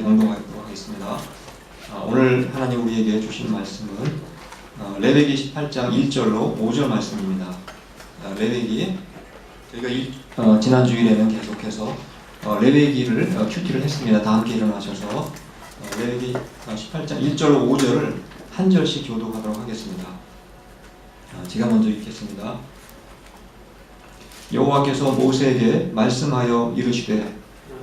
봉독하도록 하겠습니다. 오늘 하나님 우리에게 주신 말씀은 레위기 18장 1절로 5절 말씀입니다. 레위기 저희가 지난 주일에는 계속해서 레위기를 큐티를 했습니다. 다 함께 일어나셔서 레위기 18장 1절로 5절을 한 절씩 교독하도록 하겠습니다. 제가 먼저 읽겠습니다. 여호와께서 모세에게 말씀하여 이르시되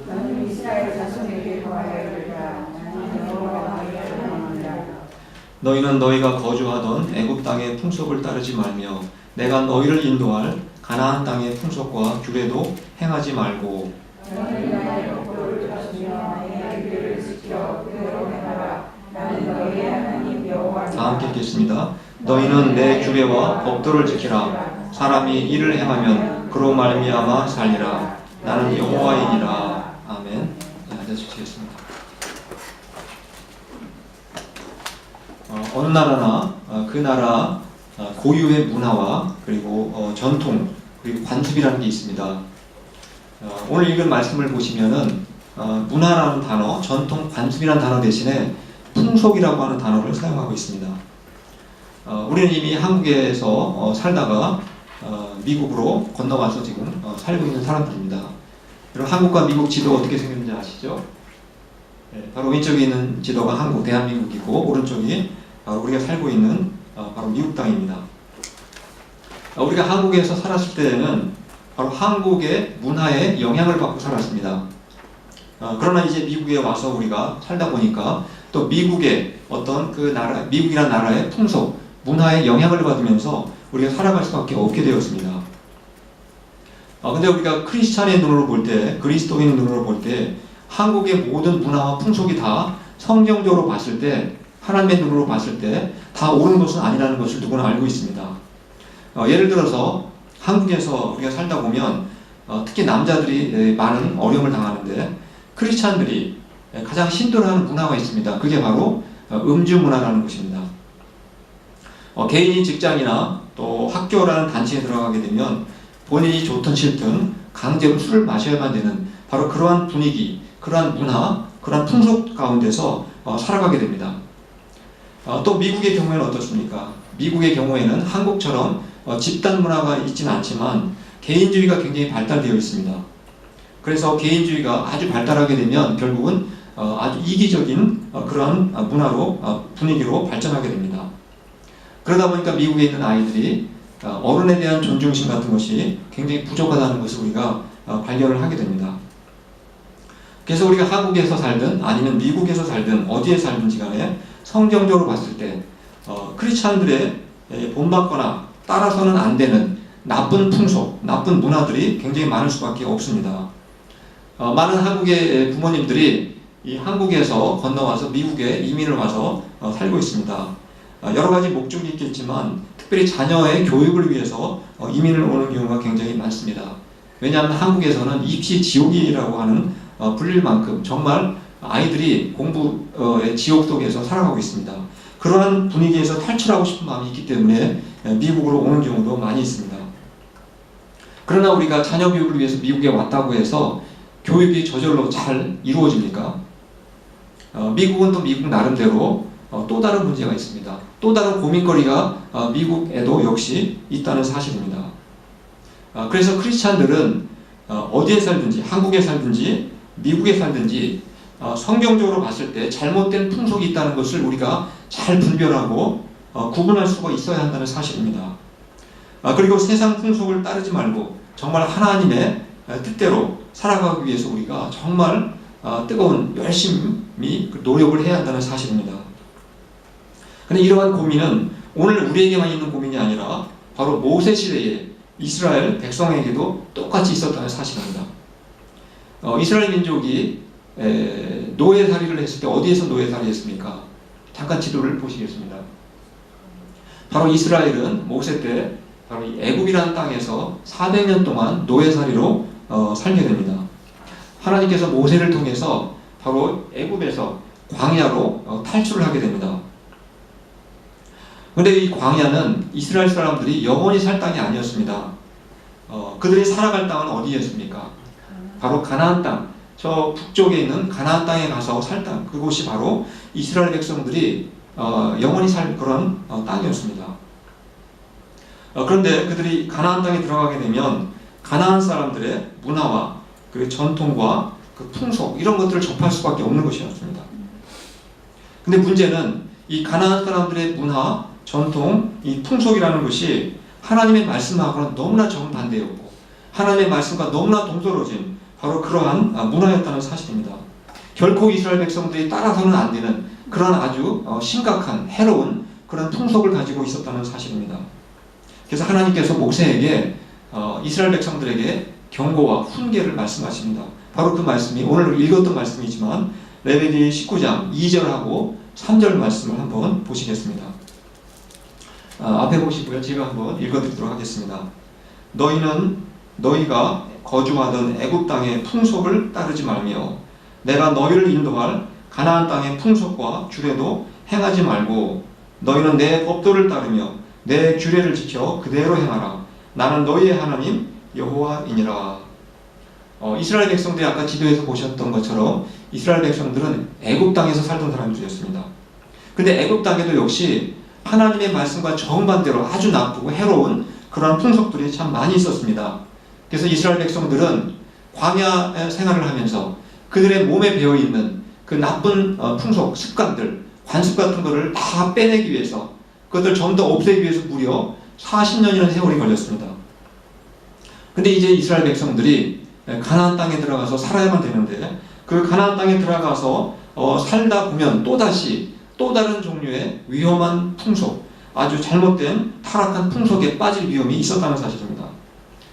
너는 이스라엘 자손에게 거하여 이르라. 나는 여호와 너희를 사랑한다. 너희는 너희가 거주하던 애굽 땅의 풍속을 따르지 말며 내가 너희를 인도할 가나안 땅의 풍속과 규례도 행하지 말고 너희는 나의 법도를 지키며 나의 규례를 지켜 그대로 행하라. 나는 너희의 하나님 여호와니라. 다 함께 읽겠습니다. 너희는 내 규례와 법도를 지키라. 사람이 이를 행하면 그로 말미암아 살리라. 나는 여호와이니라. 아멘. 앉아서 주시겠습니다. 어느 나라나 그 나라 고유의 문화와 그리고 전통 그리고 관습이라는 게 있습니다. 오늘 읽은 말씀을 보시면은 문화라는 단어, 전통, 관습이라는 단어 대신에 풍속이라고 하는 단어를 사용하고 있습니다. 우리는 이미 한국에서 살다가 미국으로 건너가서 지금 살고 있는 사람들입니다. 여러분 한국과 미국 지도가 어떻게 생겼는지 아시죠? 네, 바로 왼쪽에 있는 지도가 한국, 대한민국이고 오른쪽이 우리가 살고 있는 바로 미국 땅입니다. 우리가 한국에서 살았을 때에는 바로 한국의 문화에 영향을 받고 살았습니다. 그러나 이제 미국에 와서 우리가 살다 보니까 또 미국의 어떤 그 나라, 미국이라는 나라의 풍속, 문화에 영향을 받으면서 우리가 살아갈 수밖에 없게 되었습니다. 근데 우리가 크리스찬의 눈으로 볼 때, 그리스도인의 눈으로 볼 때 한국의 모든 문화와 풍속이 다 성경적으로 봤을 때, 하나님의 눈으로 봤을 때 다 옳은 것은 아니라는 것을 누구나 알고 있습니다. 예를 들어서 한국에서 우리가 살다 보면 특히 남자들이 많은 어려움을 당하는데 크리스찬들이 가장 신도하는 문화가 있습니다. 그게 바로 음주 문화라는 것입니다. 개인이 직장이나 또 학교라는 단체에 들어가게 되면 본인이 좋든 싫든 강제로 술을 마셔야만 되는 바로 그러한 분위기, 그러한 문화, 그러한 풍속 가운데서 살아가게 됩니다. 또 미국의 경우에는 어떻습니까? 미국의 경우에는 한국처럼 집단 문화가 있지는 않지만 개인주의가 굉장히 발달되어 있습니다. 그래서 개인주의가 아주 발달하게 되면 결국은 아주 이기적인 그러한 문화로, 분위기로 발전하게 됩니다. 그러다 보니까 미국에 있는 아이들이 어른에 대한 존중심 같은 것이 굉장히 부족하다는 것을 우리가 발견을 하게 됩니다. 그래서 우리가 한국에서 살든 아니면 미국에서 살든 어디에 살든지 간에 성경적으로 봤을 때 크리스찬들의 본받거나 따라서는 안 되는 나쁜 풍속, 나쁜 문화들이 굉장히 많을 수밖에 없습니다. 많은 한국의 부모님들이 이 한국에서 건너와서 미국에 이민을 와서 살고 있습니다. 여러 가지 목적이 있겠지만 특별히 자녀의 교육을 위해서 이민을 오는 경우가 굉장히 많습니다. 왜냐하면 한국에서는 입시 지옥이라고 하는 불릴 만큼 정말 아이들이 공부의 지옥 속에서 살아가고 있습니다. 그러한 분위기에서 탈출하고 싶은 마음이 있기 때문에 미국으로 오는 경우도 많이 있습니다. 그러나 우리가 자녀 교육을 위해서 미국에 왔다고 해서 교육이 저절로 잘 이루어집니까? 미국은 또 미국 나름대로 또 다른 문제가 있습니다. 또 다른 고민거리가 미국에도 역시 있다는 사실입니다. 그래서 크리스찬들은 어디에 살든지, 한국에 살든지, 미국에 살든지 성경적으로 봤을 때 잘못된 풍속이 있다는 것을 우리가 잘 분별하고 구분할 수가 있어야 한다는 사실입니다. 그리고 세상 풍속을 따르지 말고 정말 하나님의 뜻대로 살아가기 위해서 우리가 정말 뜨거운 열심히 노력을 해야 한다는 사실입니다. 근데 이러한 고민은 오늘 우리에게만 있는 고민이 아니라 바로 모세 시대에 이스라엘 백성에게도 똑같이 있었다는 사실입니다. 이스라엘 민족이 노예살이를 했을 때 어디에서 노예살이 했습니까? 잠깐 지도를 보시겠습니다. 바로 이스라엘은 모세 때 바로 이 애굽이라는 땅에서 400년 동안 노예살이로 살게 됩니다. 하나님께서 모세를 통해서 바로 애굽에서 광야로 탈출을 하게 됩니다. 그런데 이 광야는 이스라엘 사람들이 영원히 살 땅이 아니었습니다. 그들이 살아갈 땅은 어디였습니까? 바로 가나안 땅, 저 북쪽에 있는 가나안 땅에 가서 살던 그곳이 바로 이스라엘 백성들이 영원히 살 그런 땅이었습니다. 그런데 그들이 가나안 땅에 들어가게 되면 가나안 사람들의 문화와 그 전통과 그 풍속 이런 것들을 접할 수밖에 없는 것이었습니다. 근데 문제는 이 가나안 사람들의 문화, 전통, 이 풍속이라는 것이 하나님의 말씀하고는 너무나 정반대였고 하나님의 말씀과 너무나 동떨어진 바로 그러한 문화였다는 사실입니다. 결코 이스라엘 백성들이 따라서는 안 되는 그런 아주 심각한 해로운 그런 풍속을 가지고 있었다는 사실입니다. 그래서 하나님께서 모세에게 이스라엘 백성들에게 경고와 훈계를 말씀하십니다. 바로 그 말씀이 오늘 읽었던 말씀이지만 레위기 19장 2절하고 3절 말씀을 한번 보시겠습니다. 앞에 보시고요. 제가 한번 읽어드리도록 하겠습니다. 너희가 거주하던 애굽 땅의 풍속을 따르지 말며 내가 너희를 인도할 가나안 땅의 풍속과 규례도 행하지 말고 너희는 내 법도를 따르며 내 규례를 지켜 그대로 행하라. 나는 너희의 하나님 여호와이니라. 이스라엘 백성들이 아까 지도에서 보셨던 것처럼 이스라엘 백성들은 애굽 땅에서 살던 사람들이었습니다. 근데 애굽 땅에도 역시 하나님의 말씀과 정반대로 아주 나쁘고 해로운 그러한 풍속들이 참 많이 있었습니다. 그래서 이스라엘 백성들은 광야 생활을 하면서 그들의 몸에 배어있는 그 나쁜 풍속, 습관들, 관습 같은 것을 다 빼내기 위해서 그것을 전부 다 없애기 위해서 무려 40년이라는 세월이 걸렸습니다. 근데 이제 이스라엘 백성들이 가나안 땅에 들어가서 살아야만 되는데 그 가나안 땅에 들어가서 살다 보면 또다시 또 다른 종류의 위험한 풍속, 아주 잘못된 타락한 풍속에 빠질 위험이 있었다는 사실입니다.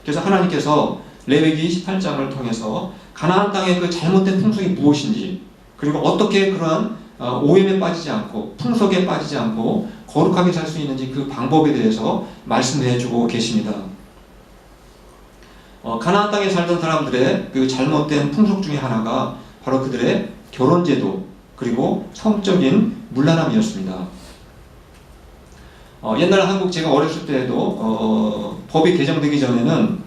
그래서 하나님께서 레위기 18장을 통해서 가나안 땅의 그 잘못된 풍속이 무엇인지 그리고 어떻게 그러한 오염에 빠지지 않고 풍속에 빠지지 않고 거룩하게 살 수 있는지 그 방법에 대해서 말씀해 주고 계십니다. 가나안 땅에 살던 사람들의 그 잘못된 풍속 중에 하나가 바로 그들의 결혼제도 그리고 성적인 문란함이었습니다. 옛날 한국 제가 어렸을 때에도 법이 개정되기 전에는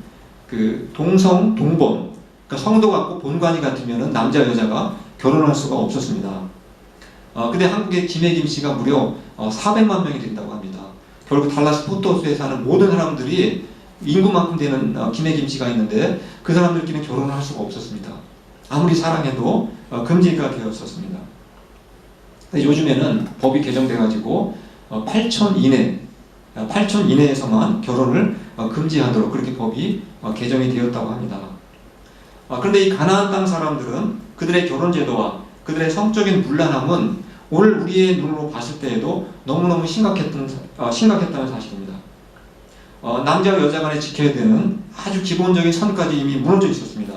그 동성, 동본, 그러니까 성도 같고 본관이 같으면 남자 여자가 결혼할 수가 없었습니다. 근데 한국의 김해김 씨가 무려 400만 명이 된다고 합니다. 결국 달라스 포토스에 사는 모든 사람들이 인구만큼 되는 김해김 씨가 있는데 그 사람들끼리는 결혼을 할 수가 없었습니다. 아무리 사랑해도 금지가 되었었습니다. 근데 요즘에는 법이 개정돼가지고 8천 이내에서만 결혼을 금지하도록 그렇게 법이 개정이 되었다고 합니다. 그런데 이 가나안 땅 사람들은 그들의 결혼 제도와 그들의 성적인 문란함은 오늘 우리의 눈으로 봤을 때에도 너무너무 심각했다는 사실입니다. 남자와 여자 간에 지켜야 되는 아주 기본적인 선까지 이미 무너져 있었습니다.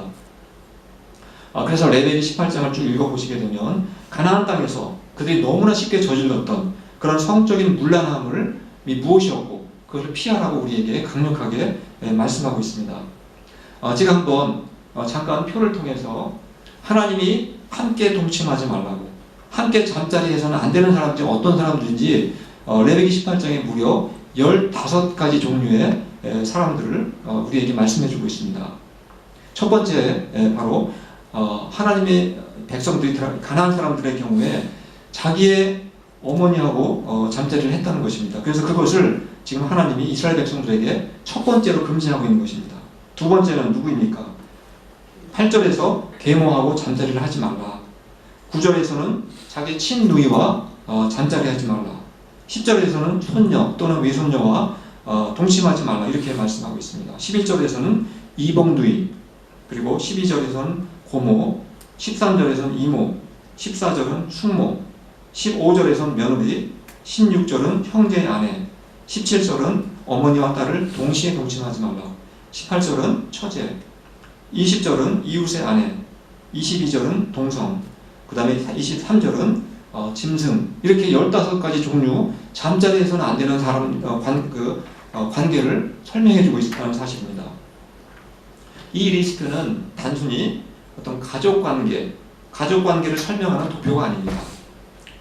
그래서 레위기 18장을 쭉 읽어보시게 되면 가나안 땅에서 그들이 너무나 쉽게 저질렀던 그런 성적인 문란함을 무엇이었고 그것을 피하라고 우리에게 강력하게 말씀하고 있습니다. 제가 한번 잠깐 표를 통해서 하나님이 함께 동침하지 말라고 함께 잠자리에서는 안 되는 사람들이 어떤 사람들인지 레위기 18장에 무려 15가지 종류의 사람들을 우리에게 말씀해 주고 있습니다. 첫 번째 바로 하나님의 백성들이 가나안 사람들의 경우에 자기의 어머니하고 잠자리를 했다는 것입니다. 그래서 그것을 지금 하나님이 이스라엘 백성들에게 첫 번째로 금지하고 있는 것입니다. 두 번째는 누구입니까? 8절에서 계모하고 잠자리를 하지 말라. 9절에서는 자기 친누이와 잠자리 하지 말라. 10절에서는 손녀 또는 외손녀와 동침하지 말라 이렇게 말씀하고 있습니다. 11절에서는 이복누이, 그리고 12절에서는 고모, 13절에서는 이모, 14절은 숙모, 15절에서는 며느리, 16절은 형제의 아내, 17절은 어머니와 딸을 동시에 동침하지 말라, 18절은 처제, 20절은 이웃의 아내, 22절은 동성, 그 다음에 23절은 짐승, 이렇게 15가지 종류 잠자리에서는 안 되는 사람 관계를 설명해 주고 있다는 사실입니다. 이 리스트는 단순히 어떤 가족관계를 설명하는 도표가 아닙니다.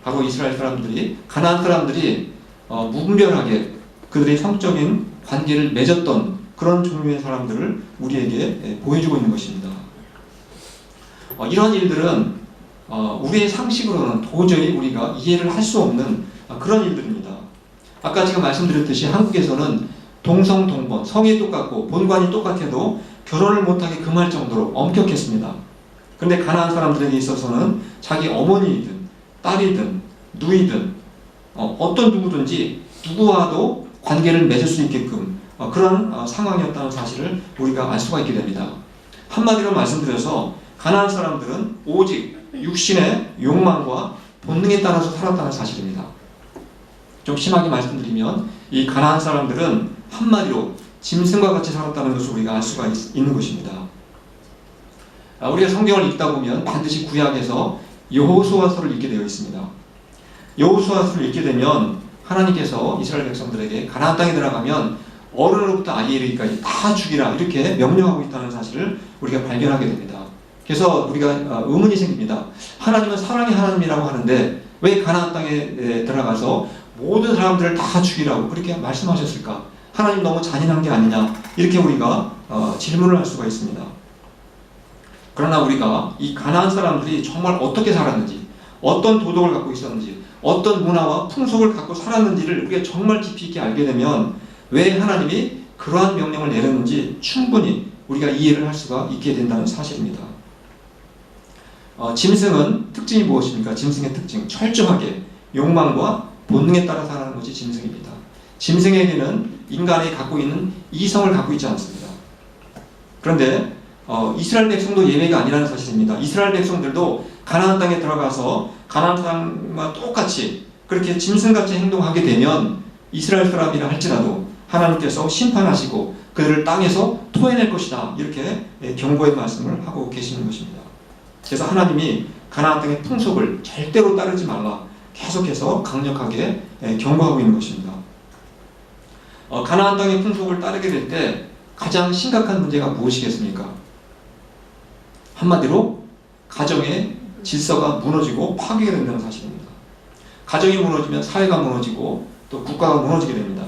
바로 이스라엘 사람들이, 가나안 사람들이 무분별하게 그들의 성적인 관계를 맺었던 그런 종류의 사람들을 우리에게 보여주고 있는 것입니다. 이런 일들은 우리의 상식으로는 도저히 우리가 이해를 할 수 없는 그런 일들입니다. 아까 제가 말씀드렸듯이 한국에서는 동성동본, 성이 똑같고 본관이 똑같아도 결혼을 못하게 금할 정도로 엄격했습니다. 그런데 가난한 사람들에게 있어서는 자기 어머니이든 딸이든 누이든 어떤 누구든지 누구와도 관계를 맺을 수 있게끔 그런 상황이었다는 사실을 우리가 알 수가 있게 됩니다. 한마디로 말씀드려서 가난한 사람들은 오직 육신의 욕망과 본능에 따라서 살았다는 사실입니다. 좀 심하게 말씀드리면 이 가난한 사람들은 한마디로 짐승과 같이 살았다는 것을 우리가 알 수가 있는 것입니다. 우리가 성경을 읽다 보면 반드시 구약에서 여호수아서를 읽게 되어 있습니다. 여호수아서를 읽게 되면 하나님께서 이스라엘 백성들에게 가나안 땅에 들어가면 어른으로부터 아이에 이르기까지 다 죽이라 이렇게 명령하고 있다는 사실을 우리가 발견하게 됩니다. 그래서 우리가 의문이 생깁니다. 하나님은 사랑의 하나님이라고 하는데 왜 가나안 땅에 들어가서 모든 사람들을 다 죽이라고 그렇게 말씀하셨을까? 하나님 너무 잔인한 게 아니냐? 이렇게 우리가 질문을 할 수가 있습니다. 그러나 우리가 이 가나안 사람들이 정말 어떻게 살았는지, 어떤 도덕을 갖고 있었는지, 어떤 문화와 풍속을 갖고 살았는지를 우리가 정말 깊이 있게 알게 되면 왜 하나님이 그러한 명령을 내렸는지 충분히 우리가 이해를 할 수가 있게 된다는 사실입니다. 짐승은 특징이 무엇입니까? 짐승의 특징, 철저하게 욕망과 본능에 따라 살아가는 것이 짐승입니다. 짐승에게는 인간이 갖고 있는 이성을 갖고 있지 않습니다. 그런데 이스라엘 백성도 예외가 아니라는 사실입니다. 이스라엘 백성들도 가나안 땅에 들어가서 가나안 땅과 똑같이 그렇게 짐승같이 행동하게 되면 이스라엘 사람이라 할지라도 하나님께서 심판하시고 그들을 땅에서 토해낼 것이다. 이렇게 경고의 말씀을 하고 계시는 것입니다. 그래서 하나님이 가나안 땅의 풍속을 절대로 따르지 말라. 계속해서 강력하게 경고하고 있는 것입니다. 가나안 땅의 풍속을 따르게 될 때 가장 심각한 문제가 무엇이겠습니까? 한마디로 가정의 질서가 무너지고 파괴가 된다는 사실입니다. 가정이 무너지면 사회가 무너지고 또 국가가 무너지게 됩니다.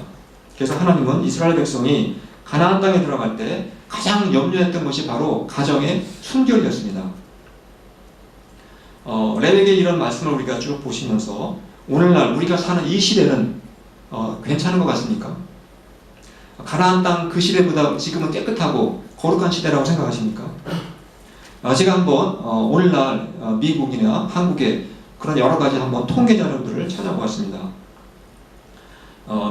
그래서 하나님은 이스라엘 백성이 가나안 땅에 들어갈 때 가장 염려했던 것이 바로 가정의 순결이었습니다. 레위기의 이런 말씀을 우리가 쭉 보시면서 오늘날 우리가 사는 이 시대는 괜찮은 것 같습니까? 가나안 땅 그 시대보다 지금은 깨끗하고 거룩한 시대라고 생각하십니까? 제가 한번 오늘날 미국이나 한국의 그런 여러 가지 한번 통계 자료들을 찾아보았습니다.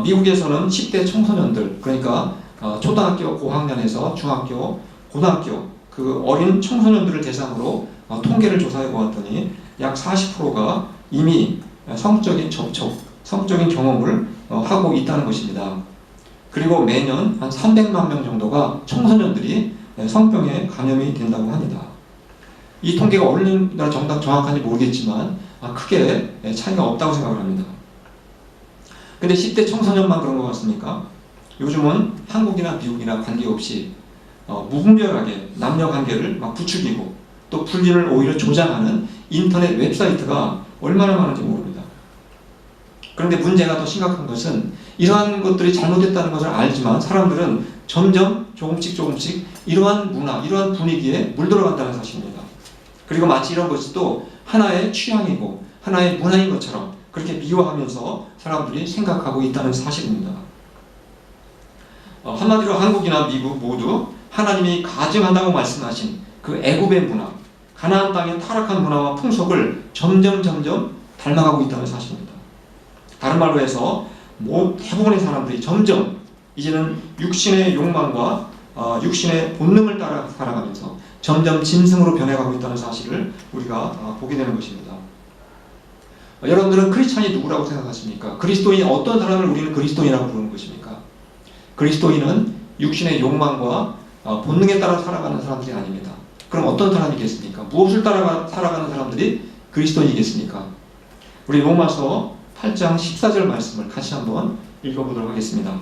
미국에서는 10대 청소년들, 그러니까 초등학교 고학년에서 중학교, 고등학교 그 어린 청소년들을 대상으로 통계를 조사해 보았더니 약 40%가 이미 성적인 접촉, 성적인 경험을 하고 있다는 것입니다. 그리고 매년 한 300만 명 정도가 청소년들이 성병에 감염이 된다고 합니다. 이 통계가 어느 정확한지 모르겠지만 크게 차이가 없다고 생각을 합니다. 근데 10대 청소년만 그런 것 같습니까? 요즘은 한국이나 미국이나 관계없이 무분별하게 남녀 관계를 막 부추기고 또 불륜을 오히려 조장하는 인터넷 웹사이트가 얼마나 많은지 모릅니다. 그런데 문제가 더 심각한 것은 이러한 것들이 잘못됐다는 것을 알지만 사람들은 점점 조금씩 이러한 문화, 이러한 분위기에 물들어간다는 사실입니다. 그리고 마치 이런 것이 또 하나의 취향이고 하나의 문화인 것처럼 그렇게 미워하면서 사람들이 생각하고 있다는 사실입니다. 한마디로 한국이나 미국 모두 하나님이 가증한다고 말씀하신 그 애굽의 문화, 가나안 땅의 타락한 문화와 풍속을 점점 닮아가고 있다는 사실입니다. 다른 말로 해서 대부분의 사람들이 점점 이제는 육신의 욕망과 육신의 본능을 따라 살아가면서 점점 짐승으로 변해가고 있다는 사실을 우리가 보게 되는 것입니다. 여러분들은 크리스찬이 누구라고 생각하십니까? 그리스도인 어떤 사람을 우리는 그리스도인이라고 부르는 것입니까? 그리스도인은 육신의 욕망과 본능에 따라 살아가는 사람들이 아닙니다. 그럼 어떤 사람이겠습니까? 무엇을 따라 살아가는 사람들이 그리스도인이겠습니까? 우리 로마서 8장 14절 말씀을 같이 한번 읽어보도록 하겠습니다.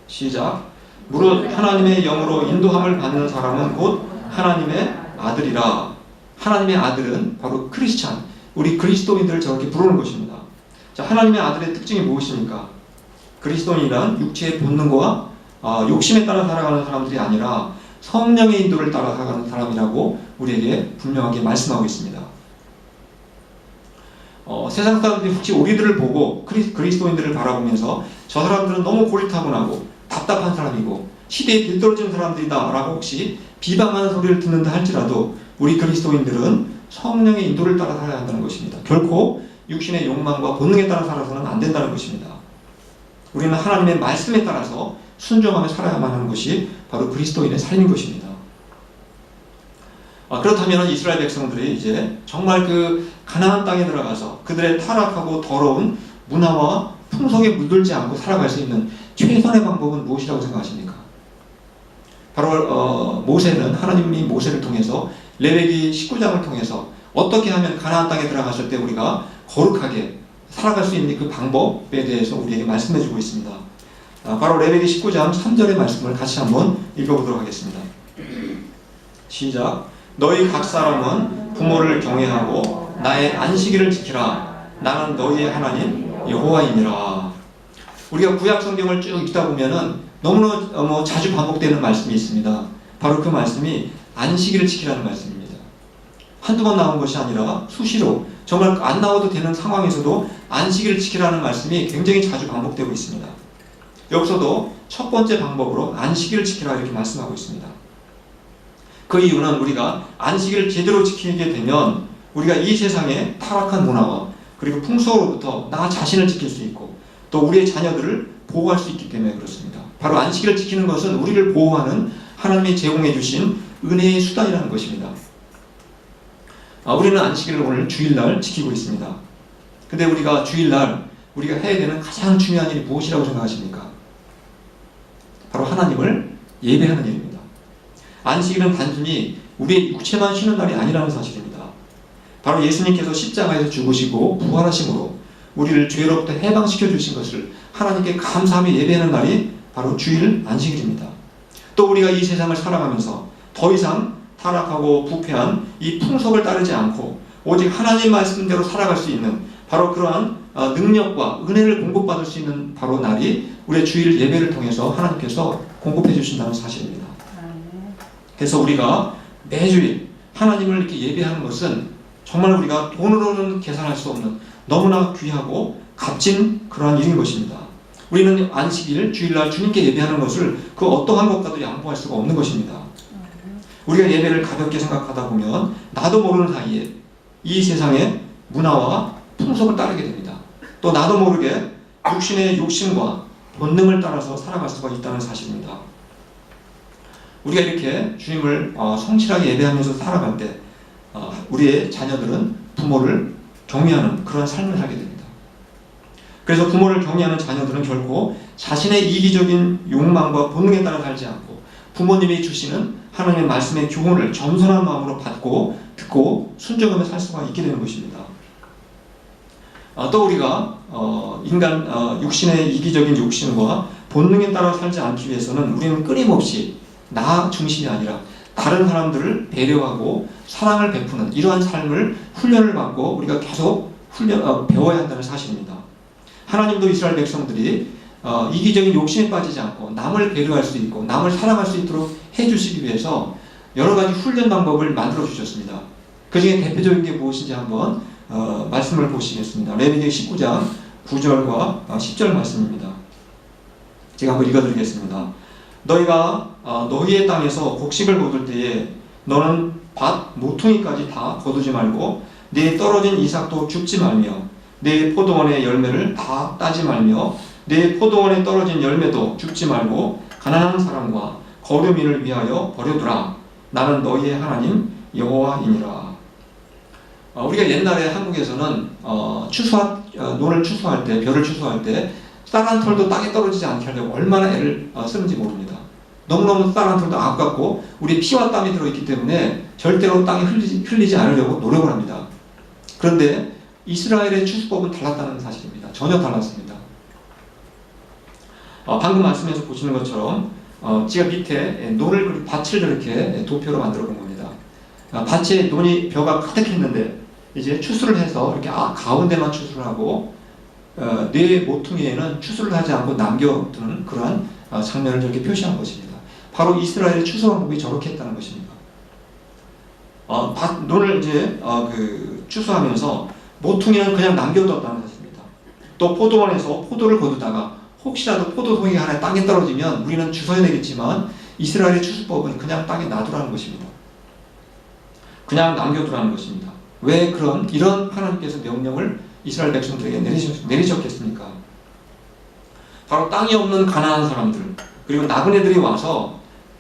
시작. 무릇 하나님의 영으로 인도함을 받는 사람은 곧 하나님의 아들이라. 하나님의 아들은 바로 크리스찬, 우리 그리스도인들을 저렇게 부르는 것입니다. 자, 하나님의 아들의 특징이 무엇입니까? 그리스도인이란 육체의 본능과 욕심에 따라 살아가는 사람들이 아니라 성령의 인도를 따라 살아가는 사람이라고 우리에게 분명하게 말씀하고 있습니다. 세상 사람들이 혹시 우리들을 보고 그리스도인들을 바라보면서 저 사람들은 너무 고리타분하고 답답한 사람이고 시대에 뒤떨어진 사람들이다 라고 혹시 비방하는 소리를 듣는다 할지라도 우리 그리스도인들은 성령의 인도를 따라 살아야 한다는 것입니다. 결코 육신의 욕망과 본능에 따라 살아서는 안 된다는 것입니다. 우리는 하나님의 말씀에 따라서 순종하며 살아야만 하는 것이 바로 그리스도인의 삶인 것입니다. 그렇다면 이스라엘 백성들이 이제 정말 그 가나안 땅에 들어가서 그들의 타락하고 더러운 문화와 풍속에 물들지 않고 살아갈 수 있는 최선의 방법은 무엇이라고 생각하십니까? 바로 모세는 하나님이 모세를 통해서 레위기 19장을 통해서 어떻게 하면 가나안 땅에 들어갔을 때 우리가 거룩하게 살아갈 수 있는 그 방법에 대해서 우리에게 말씀해 주고 있습니다. 바로 레위기 19장 3절의 말씀을 같이 한번 읽어보도록 하겠습니다. 시작. 너희 각 사람은 부모를 경외하고 나의 안식일을 지키라. 나는 너희의 하나님 여호와이니라. 우리가 구약 성경을 쭉 읽다 보면은 너무나 자주 반복되는 말씀이 있습니다. 바로 그 말씀이 안식일을 지키라는 말씀입니다. 한두 번 나온 것이 아니라 수시로 정말 안 나와도 되는 상황에서도 안식일을 지키라는 말씀이 굉장히 자주 반복되고 있습니다. 여기서도 첫 번째 방법으로 안식일을 지키라 이렇게 말씀하고 있습니다. 그 이유는 우리가 안식일을 제대로 지키게 되면 우리가 이 세상의 타락한 문화와 그리고 풍속으로부터 나 자신을 지킬 수 있고 또 우리의 자녀들을 보호할 수 있기 때문에 그렇습니다. 바로 안식일을 지키는 것은 우리를 보호하는 하나님이 제공해 주신 은혜의 수단이라는 것입니다. 우리는 안식일을 오늘 주일날 지키고 있습니다. 근데 우리가 주일날 우리가 해야 되는 가장 중요한 일이 무엇이라고 생각하십니까? 바로 하나님을 예배하는 일입니다. 안식일은 단순히 우리의 육체만 쉬는 날이 아니라는 사실입니다. 바로 예수님께서 십자가에서 죽으시고 부활하심으로 우리를 죄로부터 해방시켜 주신 것을 하나님께 감사하며 예배하는 날이 바로 주일 안식일입니다. 또 우리가 이 세상을 살아가면서 더 이상 타락하고 부패한 이 풍속을 따르지 않고 오직 하나님 말씀대로 살아갈 수 있는 바로 그러한 능력과 은혜를 공급받을 수 있는 바로 날이 우리의 주일 예배를 통해서 하나님께서 공급해 주신다는 사실입니다. 그래서 우리가 매주일 하나님을 이렇게 예배하는 것은 정말 우리가 돈으로는 계산할 수 없는 너무나 귀하고 값진 그러한 일인 것입니다. 우리는 안식일, 주일날 주님께 예배하는 것을 그 어떠한 것과도 양보할 수가 없는 것입니다. 우리가 예배를 가볍게 생각하다 보면 나도 모르는 사이에 이 세상의 문화와 풍속을 따르게 됩니다. 또 나도 모르게 육신의 욕심과 본능을 따라서 살아갈 수가 있다는 사실입니다. 우리가 이렇게 주님을 성실하게 예배하면서 살아갈 때 우리의 자녀들은 부모를 경외하는 그런 삶을 살게 됩니다. 그래서 부모를 경외하는 자녀들은 결코 자신의 이기적인 욕망과 본능에 따라 살지 않고 부모님이 주시는 하나님의 말씀의 교훈을 겸손한 마음으로 받고 듣고 순종하며 살 수가 있게 되는 것입니다. 또 우리가 인간 육신의 이기적인 욕심과 본능에 따라 살지 않기 위해서는 우리는 끊임없이 나 중심이 아니라 다른 사람들을 배려하고 사랑을 베푸는 이러한 삶을 훈련을 받고 우리가 계속 배워야 한다는 사실입니다. 하나님도 이스라엘 백성들이 이기적인 욕심에 빠지지 않고 남을 배려할 수 있고 남을 사랑할 수 있도록 해주시기 위해서 여러 가지 훈련 방법을 만들어 주셨습니다. 그 중에 대표적인 게 무엇인지 한번 말씀을 보시겠습니다. 레위기 19장 9절과 10절 말씀입니다. 제가 한번 읽어드리겠습니다. 너희가 너희의 땅에서 곡식을 거둘 때에 너는 밭 모퉁이까지 다 거두지 말고 네 떨어진 이삭도 줍지 말며 네 포도원의 열매를 다 따지 말며 네 포도원에 떨어진 열매도 줍지 말고 가난한 사람과 거류민을 위하여 버려두라. 나는 너희의 하나님 여호와이니라. 우리가 옛날에 한국에서는 논을 추수할 때, 벼를 추수할 때 쌀 한 털도 땅에 떨어지지 않게 하려고 얼마나 애를 쓰는지 모릅니다. 너무너무 쌀 한 털도 아깝고 우리 피와 땀이 들어있기 때문에 절대로 땅에 흘리지 않으려고 노력을 합니다. 그런데 이스라엘의 추수법은 달랐다는 사실입니다. 전혀 달랐습니다. 방금 말씀에서 보시는 것처럼 제가 밑에 논을 밭을 이렇게 도표로 만들어 본 겁니다. 밭에 논이 벼가 가득했는데 이제 추수를 해서 이렇게 가운데만 추수를 하고 네 모퉁이에는 추수를 하지 않고 남겨두는 그러한 장면을 저렇게 표시한 것입니다. 바로 이스라엘의 추수 왕국이 저렇게 했다는 것입니다. 논을 이제 추수하면서 모퉁이는 그냥 남겨뒀다는 것입니다. 또 포도원에서 포도를 거두다가 혹시라도 포도송이 하나 땅에 떨어지면 우리는 주워야 되겠지만 이스라엘의 추수법은 그냥 땅에 놔두라는 것입니다. 그냥 남겨두라는 것입니다. 왜 이런 하나님께서 명령을 이스라엘 백성들에게 내리셨겠습니까? 바로 땅이 없는 가난한 사람들, 그리고 나그네들이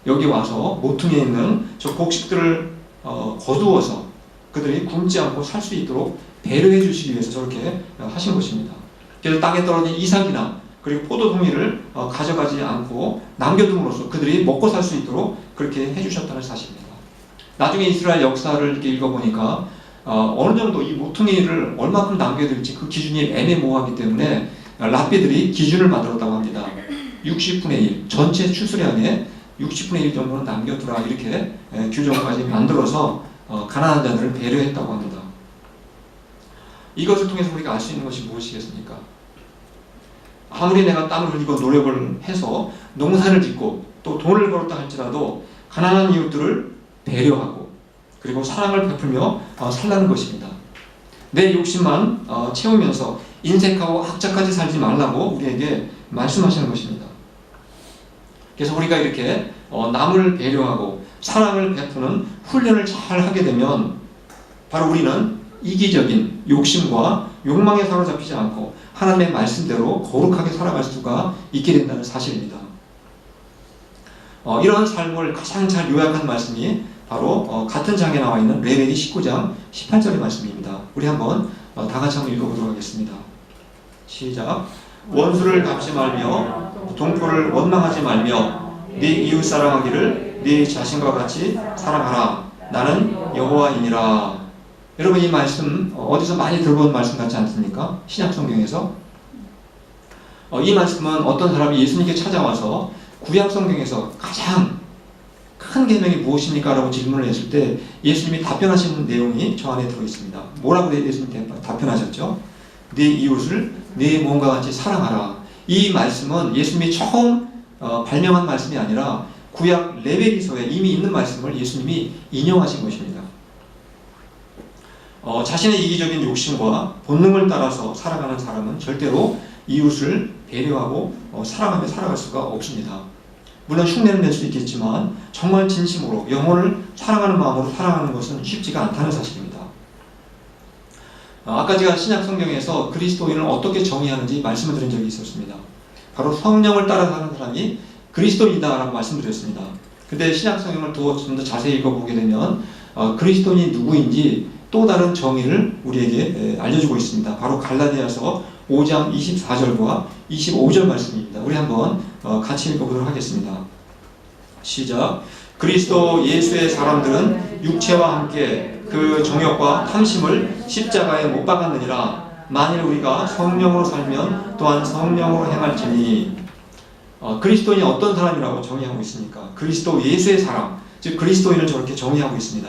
여기 와서 모퉁이에 있는 저 곡식들을 거두어서 그들이 굶지 않고 살 수 있도록 배려해 주시기 위해서 저렇게 하신 것입니다. 그래서 땅에 떨어진 이삭이나 그리고 포도송이를 가져가지 않고 남겨둠으로써 그들이 먹고 살 수 있도록 그렇게 해주셨다는 사실입니다. 나중에 이스라엘 역사를 이렇게 읽어보니까 어느 정도 이 모퉁이를 얼마큼 남겨야 될지 그 기준이 애매모호하기 때문에 랍비들이 기준을 만들었다고 합니다. 60분의 1, 전체 추수량의 60분의 1 정도는 남겨두라 이렇게 규정까지 만들어서 가난한 자들을 배려했다고 합니다. 이것을 통해서 우리가 알 수 있는 것이 무엇이겠습니까? 아무리 내가 땀을 흘리고 노력을 해서 농사를 짓고 또 돈을 벌었다 할지라도 가난한 이웃들을 배려하고 그리고 사랑을 베풀며 살라는 것입니다. 내 욕심만 채우면서 인색하고 학자까지 살지 말라고 우리에게 말씀하시는 것입니다. 그래서 우리가 이렇게 남을 배려하고 사랑을 베푸는 훈련을 잘 하게 되면 바로 우리는 이기적인 욕심과 욕망에 사로잡히지 않고 하나님의 말씀대로 거룩하게 살아갈 수가 있게 된다는 사실입니다. 이러한 삶을 가장 잘 요약한 말씀이 바로 같은 장에 나와 있는 레위기 19장 18절의 말씀입니다. 우리 한번 다 같이 한번 읽어보도록 하겠습니다. 시작. 원수를 갚지 말며 동포를 원망하지 말며 네 이웃 사랑하기를 네 자신과 같이 사랑하라. 나는 여호와이니라. 여러분 이 말씀 어디서 많이 들어본 말씀 같지 않습니까? 신약 성경에서 이 말씀은 어떤 사람이 예수님께 찾아와서 구약 성경에서 가장 큰 계명이 무엇입니까? 라고 질문을 했을 때 예수님이 답변하신 내용이 저 안에 들어있습니다. 뭐라고 예수님 답변하셨죠? 네 이웃을 네 몸과 같이 사랑하라. 이 말씀은 예수님이 처음 발명한 말씀이 아니라 구약 레위기서에 이미 있는 말씀을 예수님이 인용하신 것입니다. 자신의 이기적인 욕심과 본능을 따라서 살아가는 사람은 절대로 이웃을 배려하고 사랑하며 살아갈 수가 없습니다. 물론 흉내는 낼 수 있겠지만 정말 진심으로 영혼을 사랑하는 마음으로 살아가는 것은 쉽지가 않다는 사실입니다. 아까 제가 신약 성경에서 그리스도인을 어떻게 정의하는지 말씀을 드린 적이 있었습니다. 바로 성령을 따라 사는 사람이 그리스도인이다라고 말씀드렸습니다. 근데 신약 성경을 좀 더 자세히 읽어보게 되면 그리스도인이 누구인지 또 다른 정의를 우리에게 알려주고 있습니다. 바로 갈라디아서 5장 24절과 25절 말씀입니다. 우리 한번 같이 읽어보도록 하겠습니다. 시작. 그리스도 예수의 사람들은 육체와 함께 그 정욕과 탐심을 십자가에 못 박았느니라. 만일 우리가 성령으로 살면 또한 성령으로 행할지니. 그리스도인이 어떤 사람이라고 정의하고 있습니까? 그리스도 예수의 사람, 즉 그리스도인을 저렇게 정의하고 있습니다.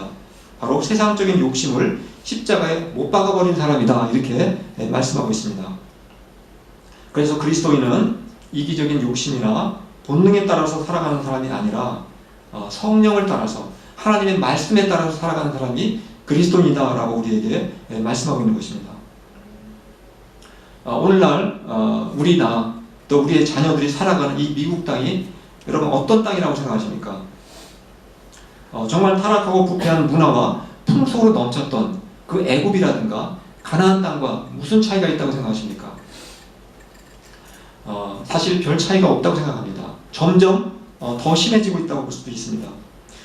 바로 세상적인 욕심을 십자가에 못 박아버린 사람이다 이렇게 말씀하고 있습니다. 그래서 그리스도인은 이기적인 욕심이나 본능에 따라서 살아가는 사람이 아니라 성령을 따라서 하나님의 말씀에 따라서 살아가는 사람이 그리스도인이다라고 우리에게 말씀하고 있는 것입니다. 오늘날 우리나 또 우리의 자녀들이 살아가는 이 미국 땅이 여러분 어떤 땅이라고 생각하십니까? 정말 타락하고 부패한 문화와 풍속으로 넘쳤던 그 애굽이라든가 가나안 땅과 무슨 차이가 있다고 생각하십니까? 사실 별 차이가 없다고 생각합니다. 점점 더 심해지고 있다고 볼 수도 있습니다.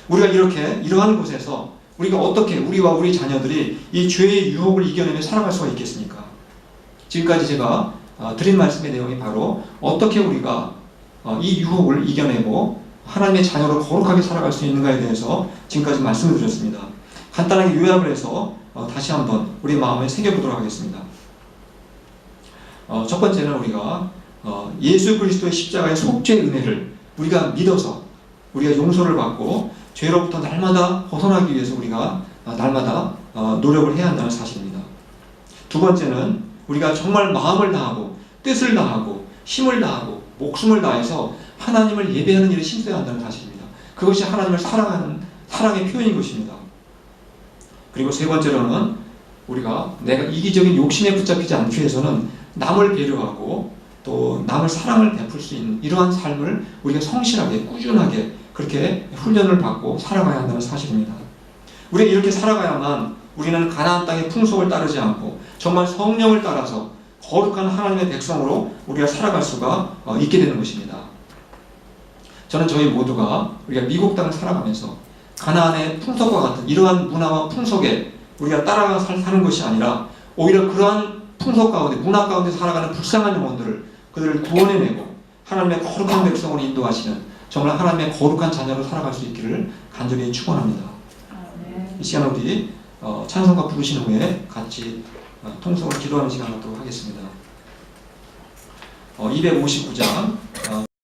우리가 이러한 곳에서 우리가 어떻게 우리와 우리 자녀들이 이 죄의 유혹을 이겨내며 살아갈 수가 있겠습니까? 지금까지 제가 드린 말씀의 내용이 바로 어떻게 우리가 이 유혹을 이겨내고 하나님의 자녀로 거룩하게 살아갈 수 있는가에 대해서 지금까지 말씀을 드렸습니다. 간단하게 요약을 해서 다시 한번 우리 마음에 새겨보도록 하겠습니다. 첫 번째는 우리가 예수 그리스도의 십자가의 속죄의 은혜를 우리가 믿어서 우리가 용서를 받고 죄로부터 날마다 벗어나기 위해서 우리가 날마다 노력을 해야 한다는 사실입니다. 두 번째는 우리가 정말 마음을 다하고 뜻을 다하고 힘을 다하고 목숨을 다해서 하나님을 예배하는 일에 힘써야 한다는 사실입니다. 그것이 하나님을 사랑하는 사랑의 표현인 것입니다. 그리고 세 번째로는 우리가 내가 이기적인 욕심에 붙잡히지 않기 위해서는 남을 배려하고 또 남을 사랑을 베풀 수 있는 이러한 삶을 우리가 성실하게 꾸준하게 그렇게 훈련을 받고 살아가야 한다는 사실입니다. 우리가 이렇게 살아가야만 우리는 가나안 땅의 풍속을 따르지 않고 정말 성령을 따라서 거룩한 하나님의 백성으로 우리가 살아갈 수가 있게 되는 것입니다. 저는 저희 모두가 우리가 미국 땅을 살아가면서 가나안의 풍속과 같은 이러한 문화와 풍속에 우리가 따라가 사는 것이 아니라 오히려 그러한 풍속 가운데 문화 가운데 살아가는 불쌍한 영혼들을 그들을 구원해내고 하나님의 거룩한 백성으로 인도하시는 정말 하나님의 거룩한 자녀로 살아갈 수 있기를 간절히 축원합니다. 이 시간 우리 찬송가 부르신 후에 같이 통성으로 기도하는 시간 갖도록 하겠습니다. 259장